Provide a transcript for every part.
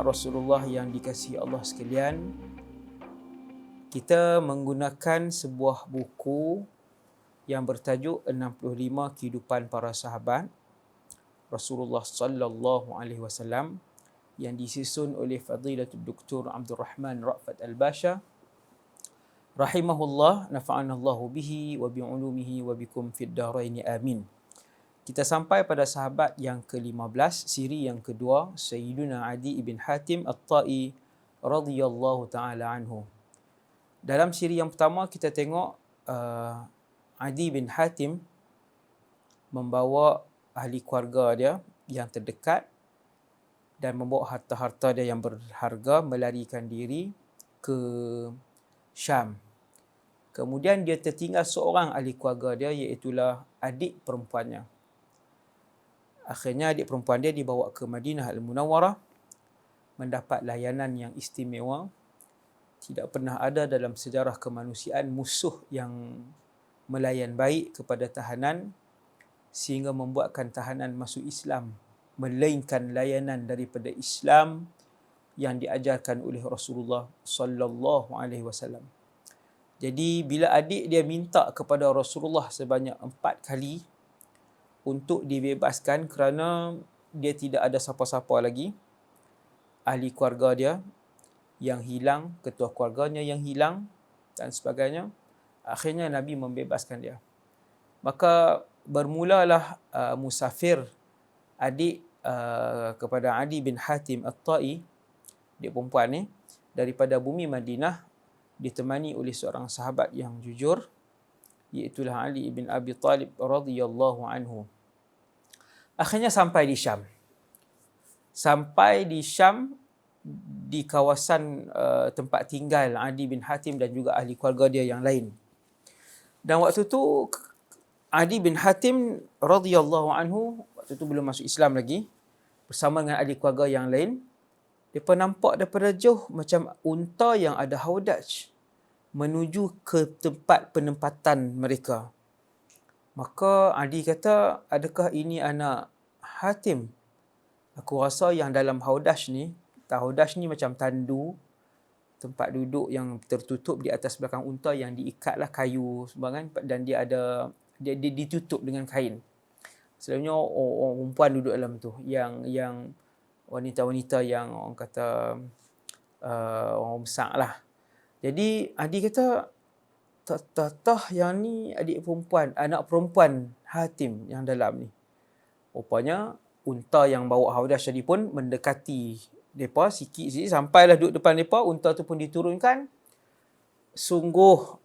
anak Rasulullah yang dikasihi Allah sekalian, kita menggunakan sebuah buku yang bertajuk 65 Kehidupan Para Sahabat Rasulullah sallallahu alaihi wasallam yang disusun oleh Fadilatul Dr. Abdul Rahman Ra'fat Al-Basha rahimahullah, nafa'anallahu bihi wa bi'ulumihi wa bikum fid daraini amin. Kita sampai pada sahabat yang ke-15, siri yang kedua, Sayyiduna Adi ibn Hatim At-Ta'i radhiyallahu ta'ala anhu. Dalam siri yang pertama kita tengok Adi bin Hatim membawa ahli keluarga dia yang terdekat dan membawa harta-harta dia yang berharga melarikan diri ke Syam. Kemudian dia tertinggal seorang ahli keluarga dia, iaitulah adik perempuannya. Akhirnya adik perempuan dia dibawa ke Madinah Al-Munawwarah, mendapat layanan yang istimewa. Tidak pernah ada dalam sejarah kemanusiaan musuh yang melayan baik kepada tahanan sehingga membuatkan tahanan masuk Islam, melainkan layanan daripada Islam yang diajarkan oleh Rasulullah sallallahu alaihi wasallam. Jadi bila adik dia minta kepada Rasulullah sebanyak 4 kali untuk dibebaskan kerana dia tidak ada siapa-siapa lagi, ahli keluarga dia yang hilang, ketua keluarganya yang hilang dan sebagainya, akhirnya Nabi membebaskan dia. Maka bermulalah musafir adik kepada Adi bin Hatim At-Ta'i, dia perempuan ni, daripada bumi Madinah ditemani oleh seorang sahabat yang jujur, iaitulah Ali bin Abi Talib radhiyallahu anhu. Akhirnya sampai di Syam. Sampai di Syam, di kawasan tempat tinggal Adi bin Hatim dan juga ahli keluarga dia yang lain. Dan waktu tu Adi bin Hatim radhiyallahu anhu, waktu tu belum masuk Islam lagi, bersama dengan ahli keluarga yang lain, mereka nampak daripada jauh macam unta yang ada haudaj menuju ke tempat penempatan mereka. Maka Adi kata, adakah ini anak Hatim? Aku rasa yang dalam haudaj ni, haudaj ni macam tandu, tempat duduk yang tertutup di atas belakang unta yang diikatlah kayu sembarang, dan dia ditutup dengan kain. Selalunya orang perempuan duduk dalam tu, yang wanita-wanita yang orang kata orang besar lah. Jadi Adi kata, tak yang ni adik perempuan, anak perempuan Hatim yang dalam ni. Rupanya unta yang bawa haudaj tadi pun mendekati mereka sikit-sikit, sampailah duduk depan mereka, unta tu pun diturunkan. Sungguh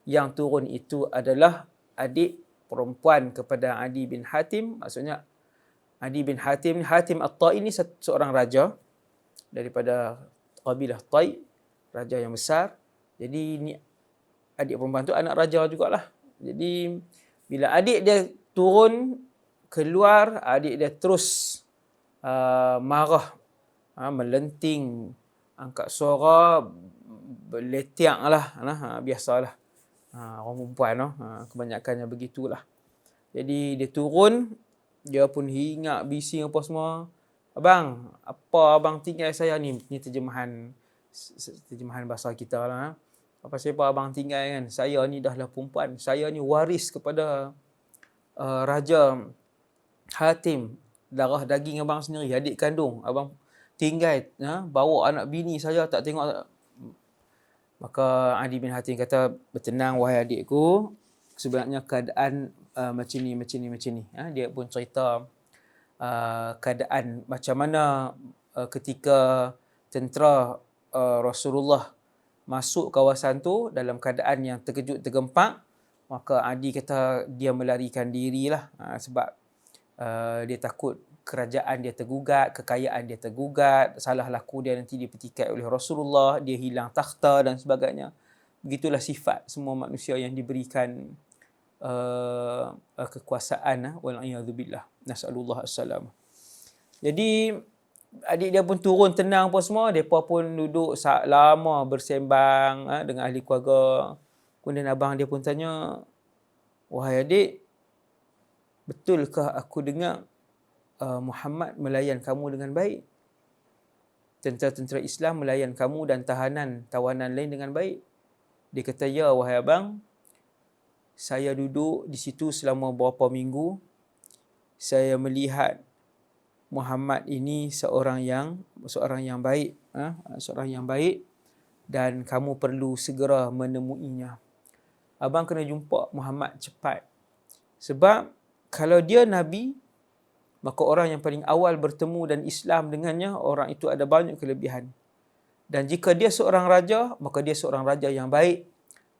yang turun itu adalah adik perempuan kepada Adi bin Hatim. Maksudnya Adi bin Hatim At-Ta'i ni seorang raja daripada kabilah Tai', raja yang besar. Jadi ni adik perempuan tu anak raja jugalah. Jadi bila adik dia turun keluar, adik dia terus marah, melenting, angkat suara, berletiak lah, biasalah. Orang perempuan kebanyakannya begitulah. Jadi dia turun, dia pun hinggap, bising apa semua. Abang, apa abang tinggal saya ni? Ni terjemahan bahasa kita lah. Apa siapa abang tinggal kan? Saya ni dah lah perempuan. Saya ni waris kepada Raja Hatim. Darah daging abang sendiri, adik kandung. Abang tinggal, bawa anak bini saya tak tengok. Maka Adi bin Hatim kata, bertenang wahai adikku, sebenarnya keadaan macam ni. Dia pun cerita keadaan macam mana ketika tentera Rasulullah masuk kawasan tu dalam keadaan yang terkejut tergempak. Maka Adi kata dia melarikan dirilah sebab dia takut kerajaan dia tergugat, kekayaan dia tergugat, salah laku dia nanti dipetikai oleh Rasulullah, dia hilang takhta dan sebagainya. Begitulah sifat semua manusia yang diberikan kekuasaan, wal'iyadzubillah, nas'alullah as-salam. Jadi adik dia pun turun tenang apa semua, mereka pun duduk lama bersembang dengan ahli keluarga. Kemudian abang dia pun tanya, wahai adik, betulkah aku dengar Muhammad melayan kamu dengan baik? tentera-tentera Islam melayan kamu dan tawanan lain dengan baik? Dia kata, ya wahai abang, saya duduk di situ selama beberapa minggu. Saya melihat Muhammad ini seorang yang baik, seorang yang baik, dan kamu perlu segera menemuinya. Abang kena jumpa Muhammad cepat. Sebab kalau dia Nabi, maka orang yang paling awal bertemu dan Islam dengannya, orang itu ada banyak kelebihan. Dan jika dia seorang raja, maka dia seorang raja yang baik,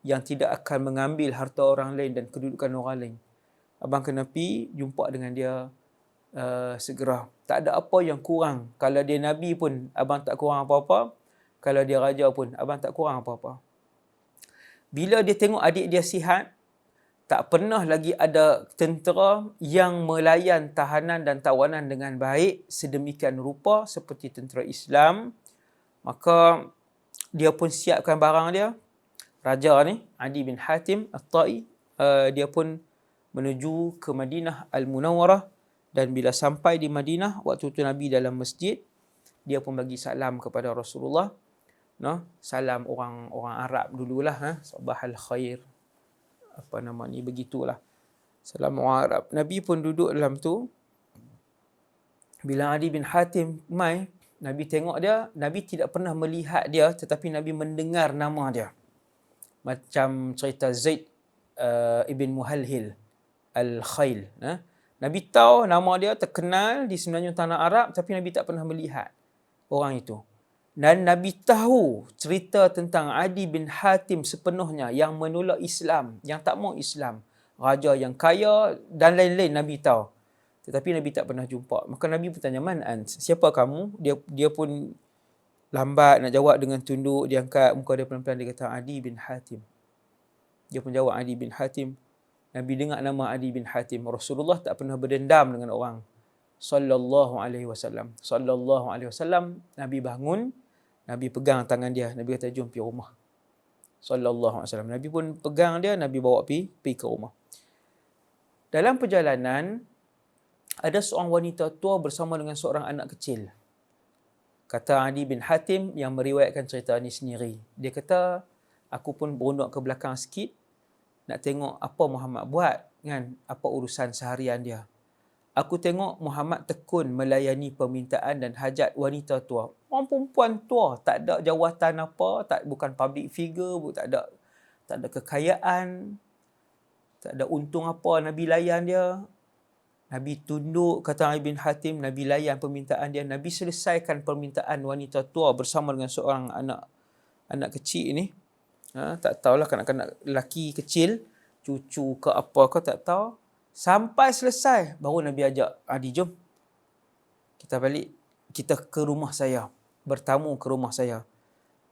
yang tidak akan mengambil harta orang lain dan kedudukan orang lain. Abang kena pergi jumpa dengan dia segera. Tak ada apa yang kurang. Kalau dia Nabi pun, abang tak kurang apa-apa. Kalau dia raja pun, abang tak kurang apa-apa. Bila dia tengok adik dia sihat, tak pernah lagi ada tentera yang melayan tahanan dan tawanan dengan baik sedemikian rupa seperti tentera Islam. Maka dia pun siapkan barang dia. Raja ni, Adi bin Hatim At-Tai, dia pun menuju ke Madinah Al-Munawwarah. Dan bila sampai di Madinah, waktu itu Nabi dalam masjid, dia pun bagi salam kepada Rasulullah. Salam orang Arab dululah, sabahal khair, apa nama ni, begitulah. Salam orang Arab. Nabi pun duduk dalam tu. Bila Adi bin Hatim mai, Nabi tengok dia, Nabi tidak pernah melihat dia, tetapi Nabi mendengar nama dia. Macam cerita Zaid ibn Muhalhil Al-Khail. Nabi tahu nama dia, terkenal di semenanjung tanah Arab, tapi Nabi tak pernah melihat orang itu. Dan Nabi tahu cerita tentang Adi bin Hatim sepenuhnya, yang menolak Islam, yang tak mau Islam. Raja yang kaya dan lain-lain Nabi tahu. Tetapi Nabi tak pernah jumpa. Maka Nabi bertanya, man ant? Siapa kamu? Dia pun lambat nak jawab, dengan tunduk. Dia angkat muka dia pelan-pelan, dia kata, Adi bin Hatim. Dia pun jawab, Adi bin Hatim. Nabi dengar nama Adi bin Hatim. Rasulullah tak pernah berdendam dengan orang. Sallallahu alaihi wasallam. Sallallahu alaihi wasallam. Nabi bangun. Nabi pegang tangan dia. Nabi kata, jom pergi rumah. Sallallahu alaihi wasallam. Nabi pun pegang dia. Nabi bawa pergi ke rumah. Dalam perjalanan, ada seorang wanita tua bersama dengan seorang anak kecil. Kata Adi bin Hatim yang meriwayatkan cerita ini sendiri. Dia kata, aku pun berunduk ke belakang sikit, nak tengok apa Muhammad buat, kan? Apa urusan seharian dia. Aku tengok Muhammad tekun melayani permintaan dan hajat wanita tua. Orang perempuan tua, tak ada jawatan apa, bukan public figure, tak ada kekayaan, tak ada untung apa Nabi layan dia. Nabi tunduk, kata Adi bin Hatim, Nabi layan permintaan dia. Nabi selesaikan permintaan wanita tua bersama dengan seorang anak kecil ni. Tak tahulah, kanak-kanak lelaki kecil, cucu ke apa ke tak tahu. Sampai selesai, baru Nabi ajak, Adi jom, kita balik, kita ke rumah saya, bertamu ke rumah saya.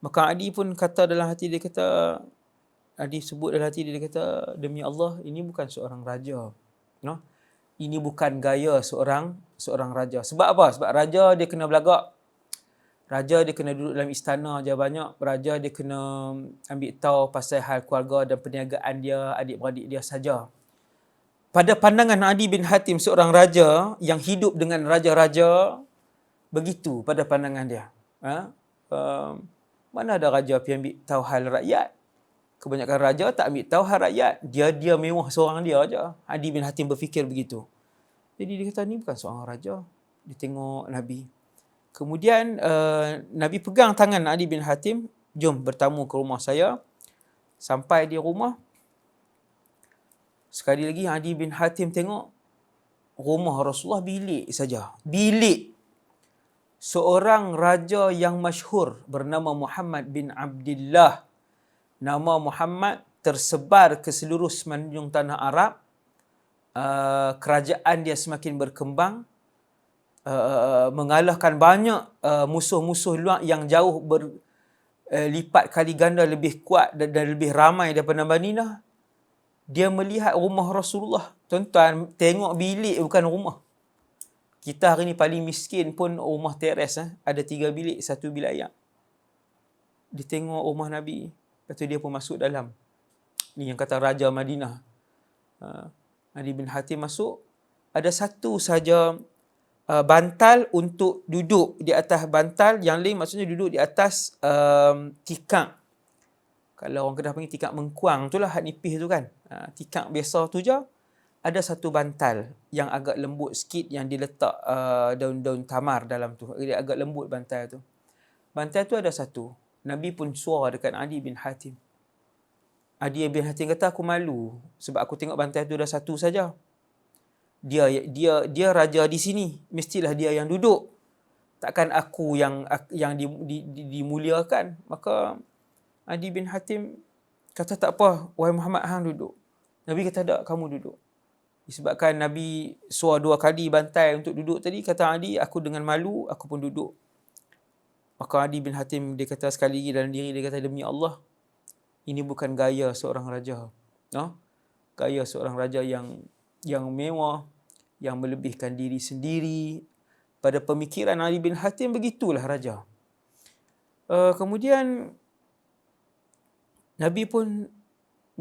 Maka Adi pun kata dalam hati dia, kata, Adi sebut dalam hati dia, kata, demi Allah, ini bukan seorang raja. Ini bukan gaya seorang raja. Sebab apa? Sebab raja dia kena belagak. Raja dia kena duduk dalam istana je banyak. Raja dia kena ambil tahu pasal hal keluarga dan perniagaan dia, adik-beradik dia saja. Pada pandangan Adi bin Hatim, seorang raja yang hidup dengan raja-raja, begitu pada pandangan dia. Mana ada raja pergi ambil tahu hal rakyat? Kebanyakan raja tak ambil tahu hal rakyat. Dia mewah seorang dia aja. Adi bin Hatim berfikir begitu. Jadi dia kata, ni bukan seorang raja. Dia tengok Nabi. Kemudian Nabi pegang tangan Adi bin Hatim, jom bertamu ke rumah saya. Sampai di rumah, sekali lagi Adi bin Hatim tengok rumah Rasulullah bilik saja. Bilik seorang raja yang masyhur bernama Muhammad bin Abdullah. Nama Muhammad tersebar ke seluruh semenanjung tanah Arab. Kerajaan dia semakin berkembang. Mengalahkan banyak musuh-musuh luar yang jauh berlipat kali ganda lebih kuat dan lebih ramai daripada Madinah. Dia melihat rumah Rasulullah. Tuan-tuan, tengok bilik bukan rumah. Kita hari ni paling miskin pun rumah teres. Ada 3 bilik, 1 bilik ayak. Dia tengok rumah Nabi. Lepas tu dia pun masuk dalam. Ni yang kata Raja Madinah. Adi bin Hatim masuk. Ada satu saja bantal untuk duduk di atas bantal, yang lain maksudnya duduk di atas tikar. Kalau orang Kedah panggil tikar mengkuang tu lah, hat nipis tu kan. Tikar biasa tu je, ada satu bantal yang agak lembut sikit yang diletak daun-daun tamar dalam tu. Dia agak lembut bantal tu. Bantal tu ada satu. Nabi pun suara dekat Adi bin Hatim. Adi bin Hatim kata, aku malu sebab aku tengok bantal tu ada satu saja. Dia raja di sini, mestilah dia yang duduk. Takkan aku yang dimuliakan. Maka Adi bin Hatim kata, tak apa, wahai Muhammad, hang duduk. Nabi kata, tak, kamu duduk. Disebabkan Nabi suar 2 kali bantai untuk duduk tadi, kata Adi, aku dengan malu, aku pun duduk. Maka Adi bin Hatim, dia kata sekali lagi dalam diri, dia kata, demi Allah, ini bukan gaya seorang raja. Gaya seorang raja yang mewah, yang melebihkan diri sendiri. Pada pemikiran Ali bin Hatim, begitulah raja. Kemudian Nabi pun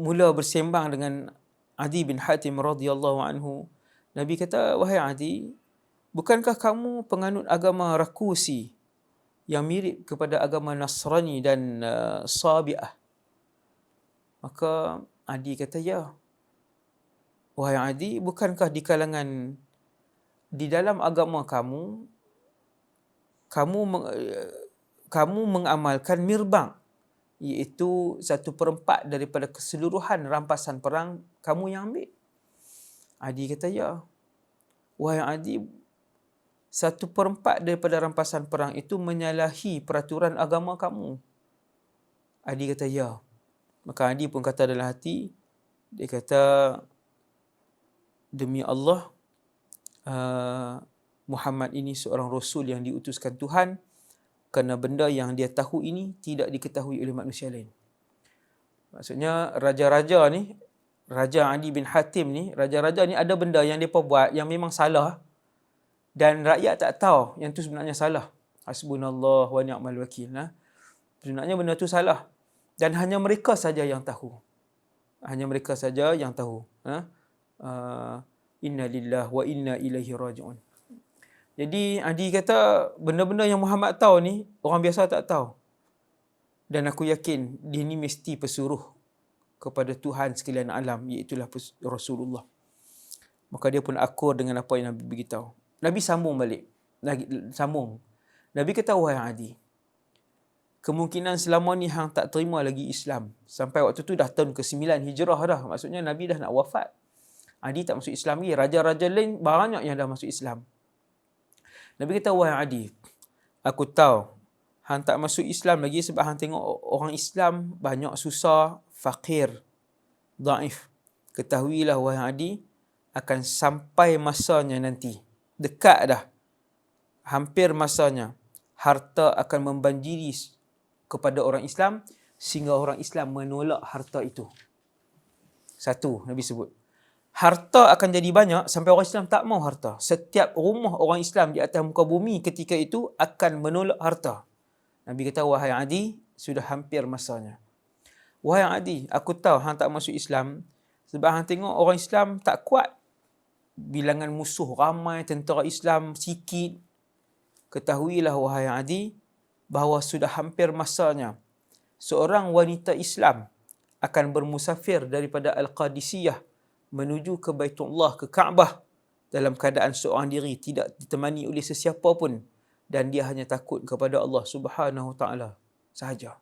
mula bersembang dengan Adi bin Hatim radhiyallahu anhu. Nabi kata, wahai Adi, bukankah kamu penganut agama Rakusi yang mirip kepada agama Nasrani dan Sabi'ah? Maka Adi kata, ya. Wahai Adi, bukankah di dalam agama kamu mengamalkan mirbang, iaitu 1/4 daripada keseluruhan rampasan perang kamu yang ambil? Adi kata, ya. Wahai Adi, 1/4 daripada rampasan perang itu menyalahi peraturan agama kamu. Adi kata, ya. Maka Adi pun kata dalam hati, dia kata, demi Allah, Muhammad ini seorang Rasul yang diutuskan Tuhan, kerana benda yang dia tahu ini tidak diketahui oleh manusia lain. Maksudnya raja-raja ni, Raja Adi bin Hatim ni, raja-raja ni ada benda yang mereka buat yang memang salah dan rakyat tak tahu yang tu sebenarnya salah. Hasbunallah wa ni'mal wakil. Sebenarnya benda tu salah dan hanya mereka saja yang tahu. Hanya mereka saja yang tahu. Inna lillahi wa inna ilaihi raji'un. Jadi Adi kata, benda-benda yang Muhammad tahu ni, orang biasa tak tahu. Dan aku yakin dia ni mesti pesuruh kepada Tuhan sekalian alam, iaitulah Rasulullah. Maka dia pun akur dengan apa yang Nabi beritahu. Nabi sambung balik. Nabi kata, wahai Adi, kemungkinan selama ni hang tak terima lagi Islam. Sampai waktu tu dah tahun ke-9 Hijrah dah. Maksudnya Nabi dah nak wafat. Adi tak masuk Islam lagi. Raja-raja lain banyak yang dah masuk Islam. Nabi kata, wahai Adi, aku tahu hang tak masuk Islam lagi sebab hang tengok orang Islam banyak susah, fakir, daif. Ketahuilah wahai Adi, akan sampai masanya nanti. Dekat dah. Hampir masanya. Harta akan membanjiri kepada orang Islam sehingga orang Islam menolak harta itu. Satu, Nabi sebut. Harta akan jadi banyak sampai orang Islam tak mau harta. Setiap rumah orang Islam di atas muka bumi ketika itu akan menolak harta. Nabi kata, wahai Adi, sudah hampir masanya. Wahai Adi, aku tahu hang tak masuk Islam sebab hang tengok orang Islam tak kuat. Bilangan musuh ramai, tentera Islam sikit. Ketahuilah wahai Adi, bahawa sudah hampir masanya seorang wanita Islam akan bermusafir daripada Al-Qadisiyah menuju ke Baitullah, ke Kaabah, dalam keadaan seorang diri, tidak ditemani oleh sesiapa pun, dan dia hanya takut kepada Allah Subhanahu Wa Taala sahaja.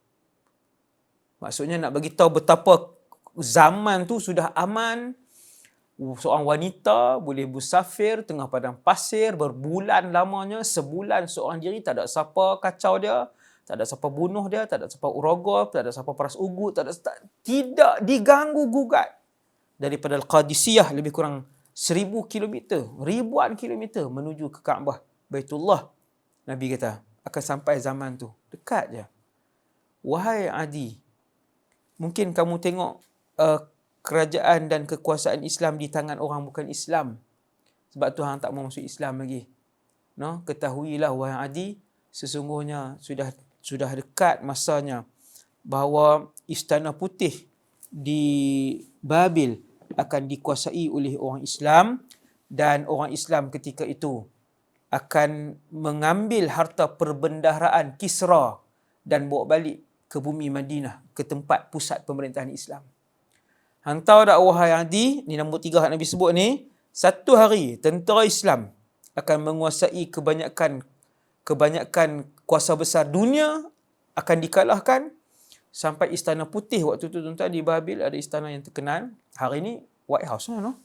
Maksudnya nak bagi tahu betapa zaman tu sudah aman. Seorang wanita boleh musafir tengah padang pasir berbulan lamanya, sebulan seorang diri, tak ada siapa kacau dia, tak ada siapa bunuh dia, tak ada siapa urogoh, tak ada siapa peras ugut, tidak diganggu gugat. Daripada Al-Qadisiyah lebih kurang 1000 kilometer, ribuan kilometer menuju ke Kaabah, Baitullah. Nabi kata, akan sampai zaman tu. Dekat je. Wahai Adi, mungkin kamu tengok kerajaan dan kekuasaan Islam di tangan orang bukan Islam. Sebab tu hang tak mau masuk Islam lagi. Ketahuilah wahai Adi, sesungguhnya sudah dekat masanya bahawa Istana Putih di Babil akan dikuasai oleh orang Islam dan orang Islam ketika itu akan mengambil harta perbendaharaan Kisra dan bawa balik ke bumi Madinah, ke tempat pusat pemerintahan Islam. Hang tahu tak wahai Adi, ni nombor 3 Nabi sebut ni, satu hari tentera Islam akan menguasai kebanyakan kuasa besar dunia, akan dikalahkan sampai Istana Putih waktu tu tuan-tuan di Babil ada istana yang terkenal. Hari ni White House lah, no?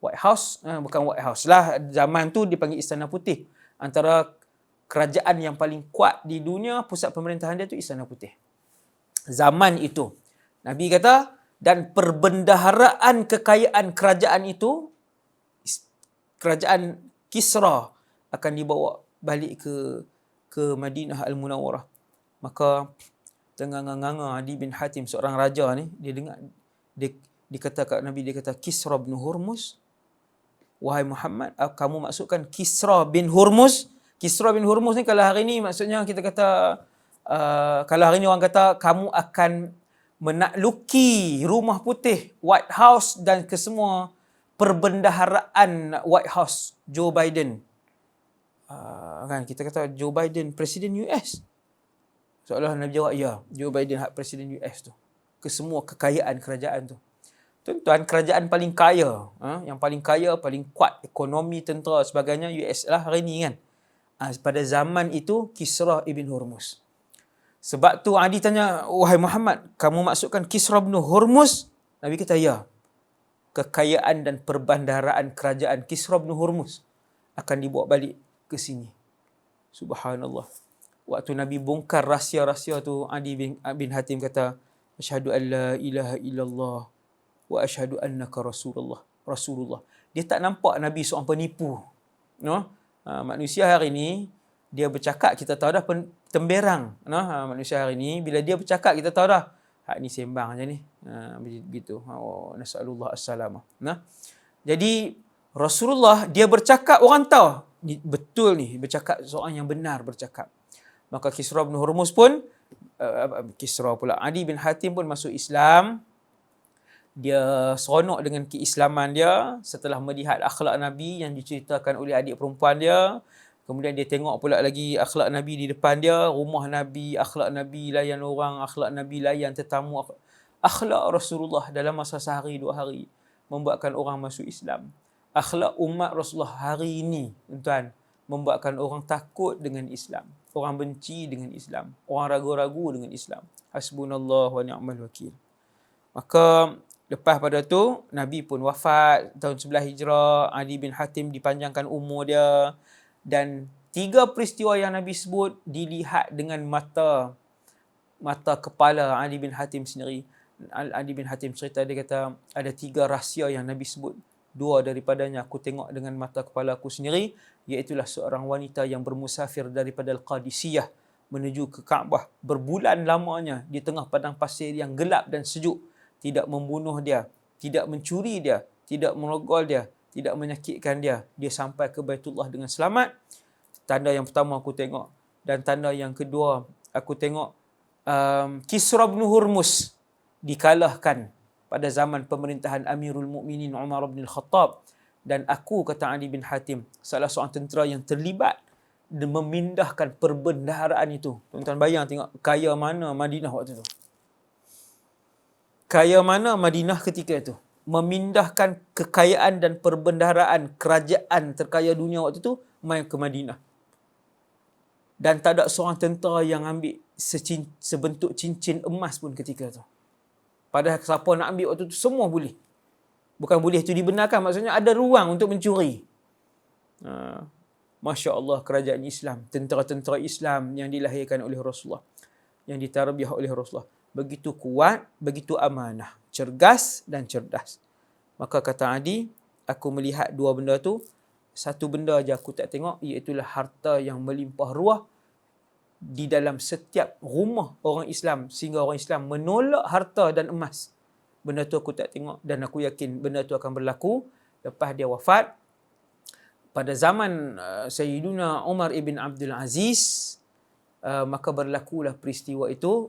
White House, bukan White House lah. Zaman tu dipanggil Istana Putih. Antara kerajaan yang paling kuat di dunia, pusat pemerintahan dia tu Istana Putih. Zaman itu, Nabi kata, dan perbendaharaan kekayaan kerajaan itu, kerajaan Kisra akan dibawa balik ke Madinah Al-Munawwarah. Maka tengah-nganga Adi bin Hatim, seorang raja ni, dia dengar, dia kata kat Nabi, dia kata, Kisra bin Hurmuz, wahai Muhammad, kamu maksudkan Kisra bin Hurmuz? Kisra bin Hurmuz ni kalau hari ni maksudnya kita kata, kalau hari ni orang kata kamu akan menakluki Rumah Putih, White House dan kesemua perbendaharaan White House, Joe Biden. Kan kita kata Joe Biden Presiden US. Seolah Nabi jawab, ya, Joe Biden Presiden US tu. Kesemua kekayaan kerajaan tu. Tuan-tuan, kerajaan paling kaya, yang paling kaya, paling kuat, ekonomi, tentera, sebagainya, US lah hari ni kan. Pada zaman itu, Kisra ibn Hurmuz. Sebab tu Adi tanya, wahai Muhammad, kamu maksudkan Kisra bin Hurmuz? Nabi kata, ya. Kekayaan dan perbendaharaan kerajaan Kisra bin Hurmuz akan dibawa balik ke sini. Subhanallah. Waktu Nabi bongkar rahsia-rahsia tu, Adi bin Hatim kata, asyhadu an la ilaha illallah wa asyhadu annaka Rasulullah. Dia tak nampak Nabi seorang penipu. No? Manusia hari ni, dia bercakap, kita tahu dah temberang. Manusia hari ni, bila dia bercakap, kita tahu dah, hak ni sembang je ni. Begitu. Nas'alullah as-salamah. Jadi, Rasulullah, dia bercakap, orang tahu. Betul ni, bercakap seorang yang benar bercakap. Maka Kisra bin Hurmuz pun, Adi bin Hatim pun masuk Islam. Dia seronok dengan keislaman dia setelah melihat akhlak Nabi yang diceritakan oleh adik perempuan dia. Kemudian dia tengok pula lagi akhlak Nabi di depan dia, rumah Nabi, akhlak Nabi layan orang, akhlak Nabi layan tetamu. Akhlak Rasulullah dalam masa sehari, 2 hari membuatkan orang masuk Islam. Akhlak umat Rasulullah hari ini, tuan-tuan, membuatkan orang takut dengan Islam. Orang benci dengan Islam. Orang ragu-ragu dengan Islam. Hasbunallah wa ni'mal wakil. Maka lepas pada tu, Nabi pun wafat tahun 11 Hijrah. Ali bin Hatim dipanjangkan umur dia. Dan 3 peristiwa yang Nabi sebut dilihat dengan mata kepala Ali bin Hatim sendiri. Ali bin Hatim cerita, dia kata, ada 3 rahsia yang Nabi sebut. 2 daripadanya aku tengok dengan mata kepala aku sendiri, iaitulah seorang wanita yang bermusafir daripada Al-Qadisiyah menuju ke Kaabah berbulan lamanya di tengah padang pasir yang gelap dan sejuk. Tidak membunuh dia, tidak mencuri dia, tidak merogol dia, tidak menyakitkan dia. Dia sampai ke Baitullah dengan selamat. Tanda yang pertama aku tengok. Dan tanda yang kedua, aku tengok Kisra bin Hurmuz dikalahkan pada zaman pemerintahan Amirul Mukminin Umar bin Al-Khattab. Dan aku, kata Ali bin Hatim, salah seorang tentera yang terlibat dan memindahkan perbendaharaan itu. Tuan-tuan bayang tengok kaya mana Madinah waktu itu. Kaya mana Madinah ketika itu. Memindahkan kekayaan dan perbendaharaan kerajaan terkaya dunia waktu itu main ke Madinah. Dan tak ada seorang tentera yang ambil sebentuk cincin emas pun ketika itu. Padahal siapa nak ambil waktu itu semua boleh. Bukan boleh itu dibenarkan, maksudnya ada ruang untuk mencuri. Masya Allah, kerajaan Islam, tentera-tentera Islam yang dilahirkan oleh Rasulullah, yang ditarbiah oleh Rasulullah, begitu kuat, begitu amanah, cergas dan cerdas. Maka kata Adi, aku melihat 2 benda tu. Satu benda je aku tak tengok, iaitulah harta yang melimpah ruah di dalam setiap rumah orang Islam, sehingga orang Islam menolak harta dan emas. Benda tu aku tak tengok, dan aku yakin benda tu akan berlaku lepas dia wafat. Pada zaman Sayyiduna Umar ibn Abdul Aziz, maka berlakulah peristiwa itu,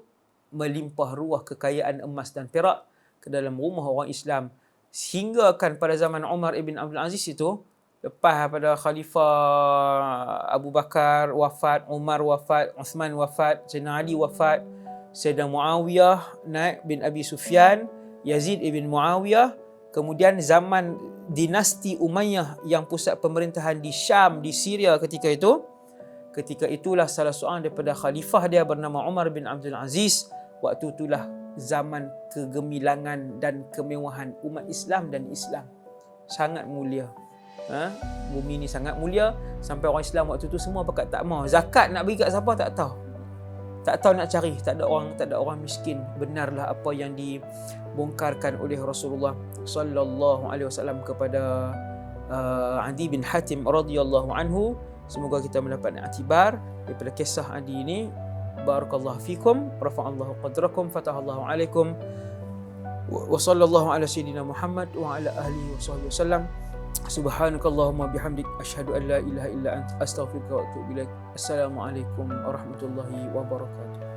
melimpah ruah kekayaan emas dan perak ke dalam rumah orang Islam. Sehingga kan pada zaman Umar ibn Abdul Aziz itu, Lepas pada Khalifah Abu Bakar wafat, Umar wafat, Uthman wafat, Sayyidina Ali wafat, Sayyidina Muawiyah naik bin Abi Sufyan, Yazid ibn Muawiyah, kemudian zaman dinasti Umayyah yang pusat pemerintahan di Syam, di Syria ketika itu. Ketika itulah salah seorang daripada khalifah dia bernama Umar bin Abdul Aziz. Waktu itulah zaman kegemilangan dan kemewahan umat Islam dan Islam. Sangat mulia. Bumi ni sangat mulia sampai orang Islam waktu tu semua pakat tak mau. Zakat nak bagi kat siapa tak tahu. Tak tahu nak cari, tak ada orang miskin. Benarlah apa yang dibongkarkan oleh Rasulullah sallallahu alaihi wasallam kepada Adi bin Hatim radhiyallahu anhu. Semoga kita mendapat iktibar daripada kisah Adi ini. Barakallahu fikum, rafa'allahu qadrakum, fatahallahu alaikum. Wa sallallahu ala sayyidina Muhammad wa ala alihi wa sahbihi wasallam. Subhanakallahumma bihamdik, asyhadu an la ilaha illa anta, astaghfiruka wa atubu ilaik. Assalamualaikum warahmatullahi wabarakatuh.